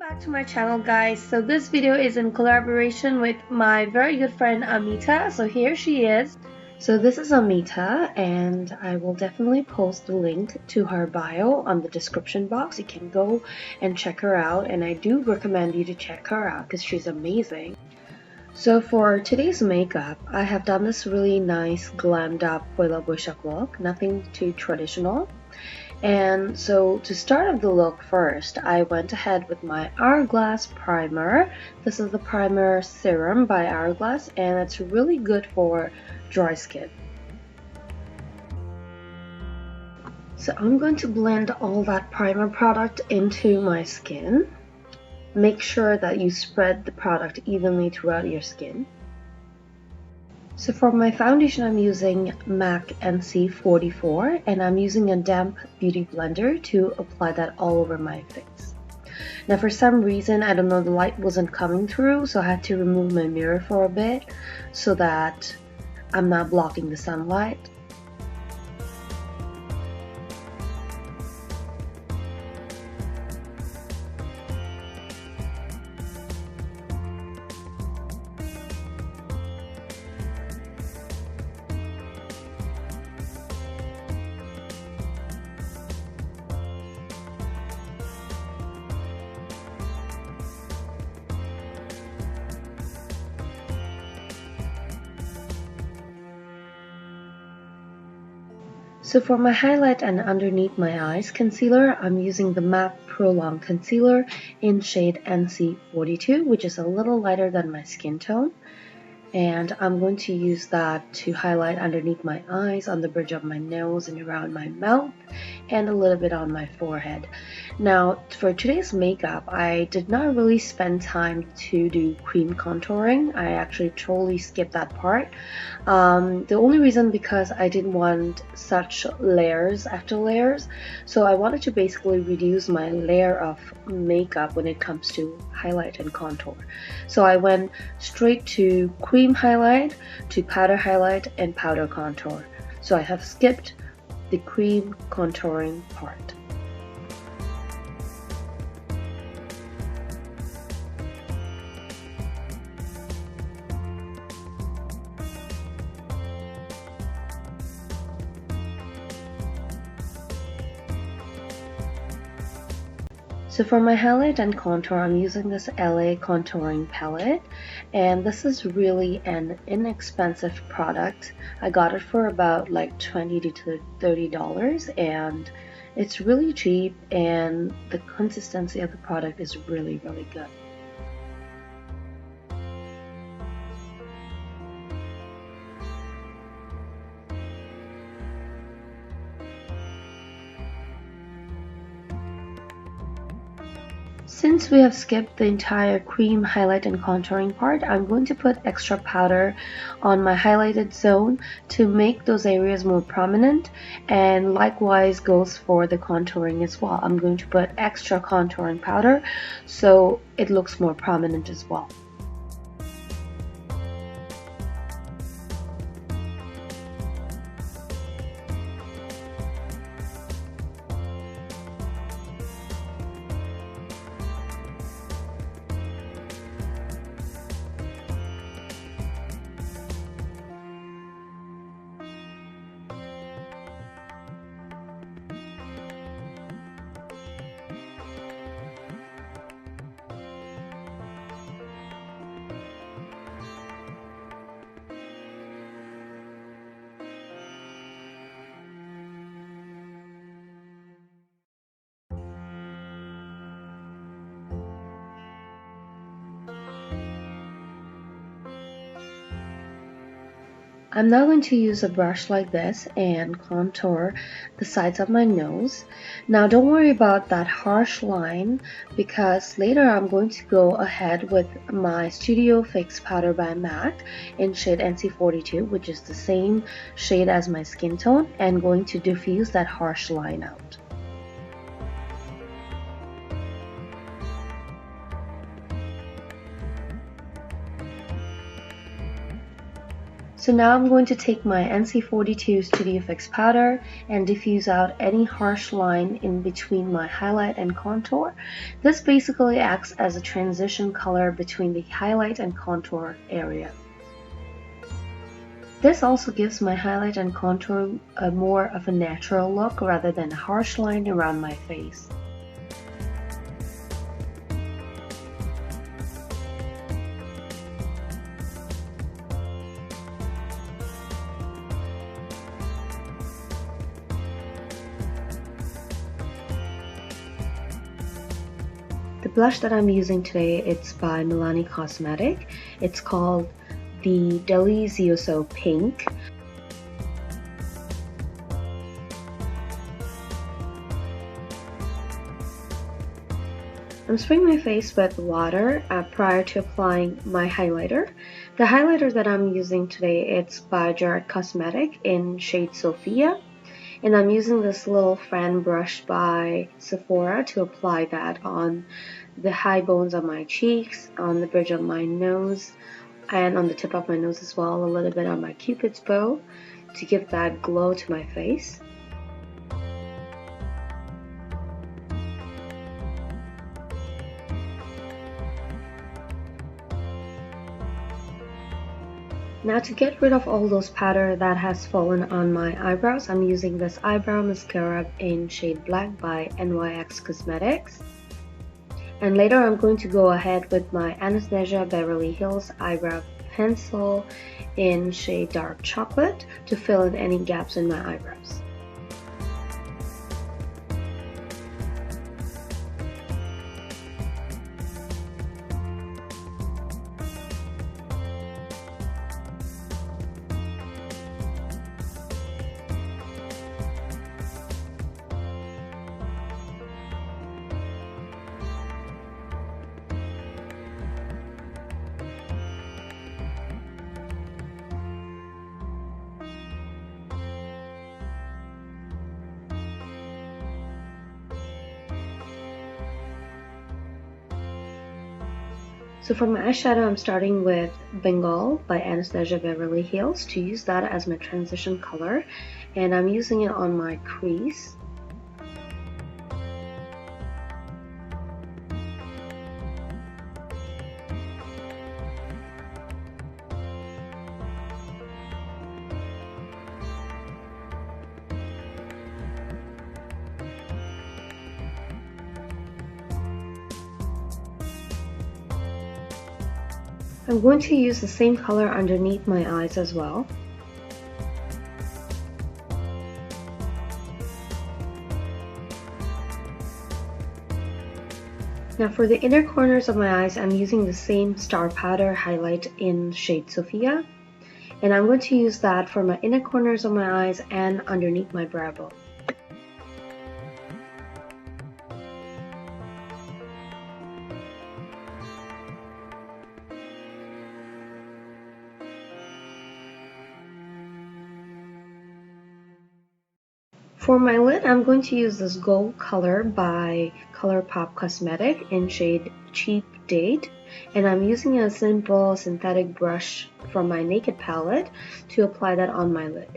Back to my channel, guys. So this video is in collaboration with my very good friend Ammeta. So here she is. So this is Ammeta, and I will definitely post the link to her bio on the description box. You can go and check her out, and I do recommend you to check her out because she's amazing. So for today's makeup, I have done this really nice glammed up Poila Boishak look, nothing too traditional. And so to start off the look first, I went ahead with my Hourglass primer. This is the primer serum by Hourglass, and it's really good for dry skin. So I'm going to blend all that primer product into my skin. Make sure that you spread the product evenly throughout your skin. So for my foundation, I'm using MAC NC44, and I'm using a damp beauty blender to apply that all over my face. Now for some reason, I don't know, the light wasn't coming through, so I had to remove my mirror for a bit so that I'm not blocking the sunlight. So for my highlight and underneath my eyes concealer, I'm using the MAC Pro Long Concealer in shade NC42, which is a little lighter than my skin tone. And I'm going to use that to highlight underneath my eyes, on the bridge of my nose, and around my mouth, and a little bit on my forehead. Now, for today's makeup, I did not really spend time to do cream contouring. I actually totally skipped that part. The only reason because I didn't want such layers after layers, so I wanted to basically reduce my layer of makeup when it comes to highlight and contour. So I went straight to cream highlight, to powder highlight, and powder contour. So I have skipped the cream contouring part. So for my highlight and contour, I'm using this LA contouring palette, and this is really an inexpensive product. I got it for about like $20 to $30, and it's really cheap, and the consistency of the product is really good. Since we have skipped the entire cream highlight and contouring part, I'm going to put extra powder on my highlighted zone to make those areas more prominent, and likewise goes for the contouring as well. I'm going to put extra contouring powder so it looks more prominent as well. I'm now going to use a brush like this and contour the sides of my nose. Now don't worry about that harsh line, because later I'm going to go ahead with my Studio Fix powder by MAC in shade NC42, which is the same shade as my skin tone, and going to diffuse that harsh line out. So now I'm going to take my NC42 Studio Fix powder and diffuse out any harsh line in between my highlight and contour. This basically acts as a transition color between the highlight and contour area. This also gives my highlight and contour more of a natural look rather than a harsh line around my face. The blush that I'm using today, it's by Milani Cosmetic. It's called the Delicioso Pink. I'm spraying my face with water prior to applying my highlighter. The highlighter that I'm using today, it's by GRWM Cosmetic in shade Sophia. And I'm using this little fan brush by Sephora to apply that on the high bones of my cheeks, on the bridge of my nose, and on the tip of my nose as well, a little bit on my cupid's bow to give that glow to my face. Now to get rid of all those powder that has fallen on my eyebrows, I'm using this eyebrow mascara in shade Black by NYX Cosmetics. And later I'm going to go ahead with my Anastasia Beverly Hills eyebrow pencil in shade Dark Chocolate to fill in any gaps in my eyebrows. So for my eyeshadow, I'm starting with Bengali by Anastasia Beverly Hills to use that as my transition color, and I'm using it on my crease. I'm going to use the same color underneath my eyes as well. Now for the inner corners of my eyes, I'm using the same star powder highlight in shade Sophia. And I'm going to use that for my inner corners of my eyes and underneath my brow bone. For my lid, I'm going to use this gold color by ColourPop Cosmetic in shade Cheap Date, and I'm using a simple synthetic brush from my Naked palette to apply that on my lid.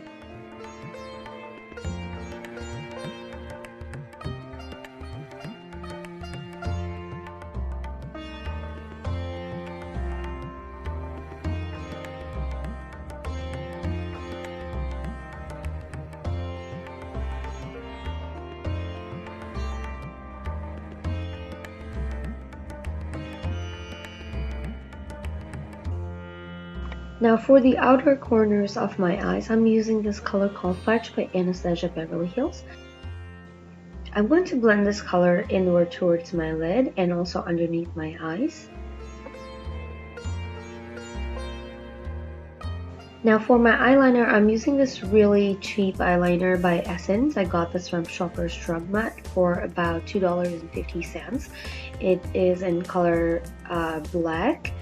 Now for the outer corners of my eyes, I'm using this color called Fudge by Anastasia Beverly Hills. I'm going to blend this color inward towards my lid and also underneath my eyes. Now for my eyeliner, I'm using this really cheap eyeliner by Essence. I got this from Shoppers Drug Mart for about $2.50. It is in color black.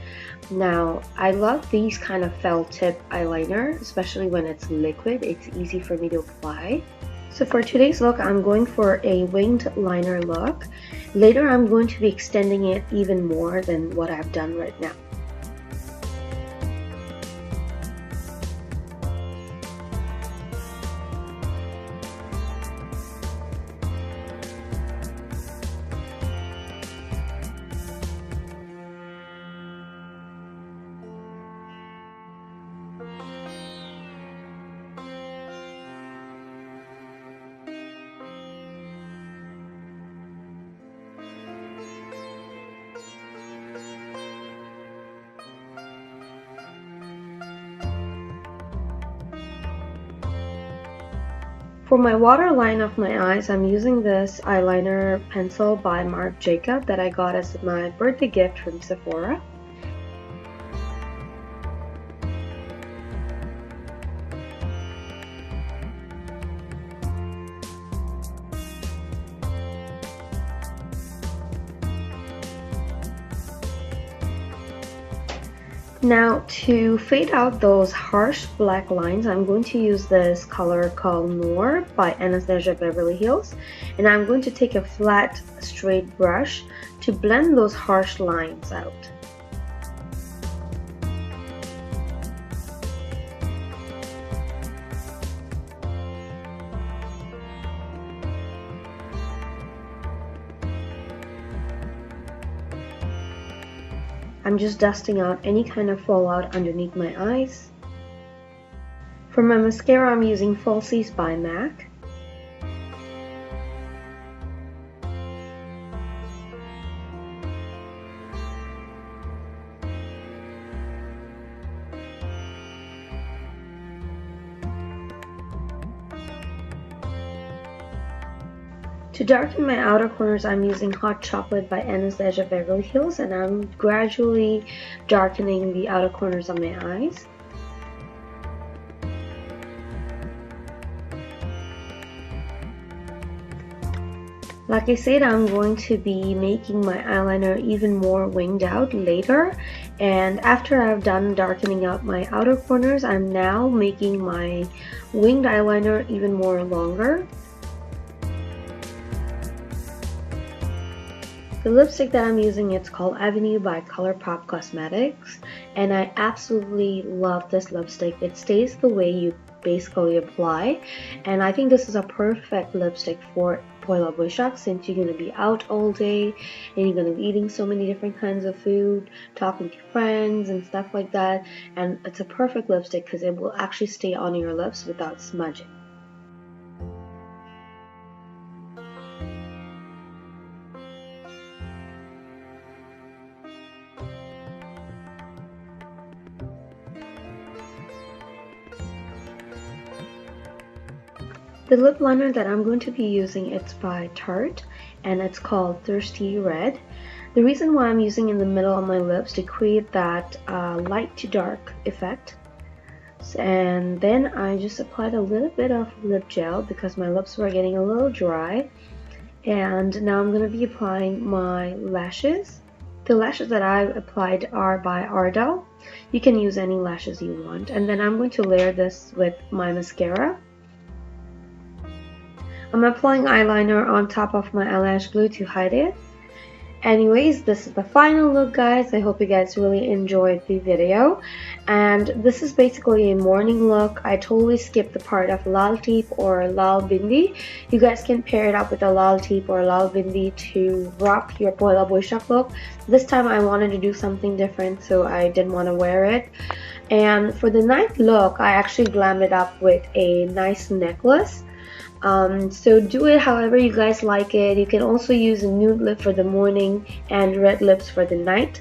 Now, I love these kind of felt tip eyeliner, especially when it's liquid. It's easy for me to apply. So for today's look, I'm going for a winged liner look. Later, I'm going to be extending it even more than what I've done right now. For my waterline of my eyes, I'm using this eyeliner pencil by Marc Jacob that I got as my birthday gift from Sephora. Now to fade out those harsh black lines, I'm going to use this color called Noor by Anastasia Beverly Hills, and I'm going to take a flat straight brush to blend those harsh lines out. I'm just dusting out any kind of fallout underneath my eyes. For my mascara, I'm using Falsies by MAC. To darken my outer corners, I'm using Hot Chocolate by Anastasia Beverly Hills, and I'm gradually darkening the outer corners of my eyes. Like I said, I'm going to be making my eyeliner even more winged out later, and after I've done darkening out my outer corners, I'm now making my winged eyeliner even more longer. The lipstick that I'm using, it's called Avenue by ColourPop Cosmetics, and I absolutely love this lipstick. It stays the way you basically apply, and I think this is a perfect lipstick for Poila Boishakh, since you're going to be out all day and you're going to be eating so many different kinds of food, talking to friends and stuff like that, and it's a perfect lipstick because it will actually stay on your lips without smudging. The lip liner that I'm going to be using, it's by Tarte, and it's called Thirsty Red. The reason why I'm using in the middle of my lips to create that light to dark effect. And then I just applied a little bit of lip gel because my lips were getting a little dry. And now I'm going to be applying my lashes. The lashes that I applied are by Ardell. You can use any lashes you want. And then I'm going to layer this with my mascara. I'm applying eyeliner on top of my eyelash glue to hide it. Anyways, this is the final look, guys. I hope you guys really enjoyed the video. And this is basically a morning look. I totally skipped the part of lal teep or lal bindi. You guys can pair it up with a lal teep or lal bindi to rock your Poila Boishakh look. This time I wanted to do something different, so I didn't want to wear it. And for the night look, I actually glammed it up with a nice necklace. So do it however you guys like it. You can also use a nude lip for the morning and red lips for the night.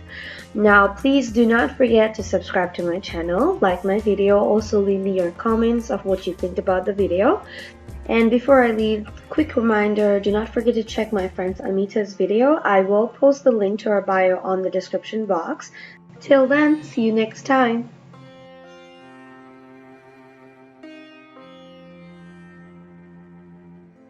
Now please do not forget to subscribe to my channel, like my video, also leave me your comments of what you think about the video. And before I leave, quick reminder, do not forget to check my friend Ammeta's video. I will post the link to her bio on the description box. Till then, see you next time.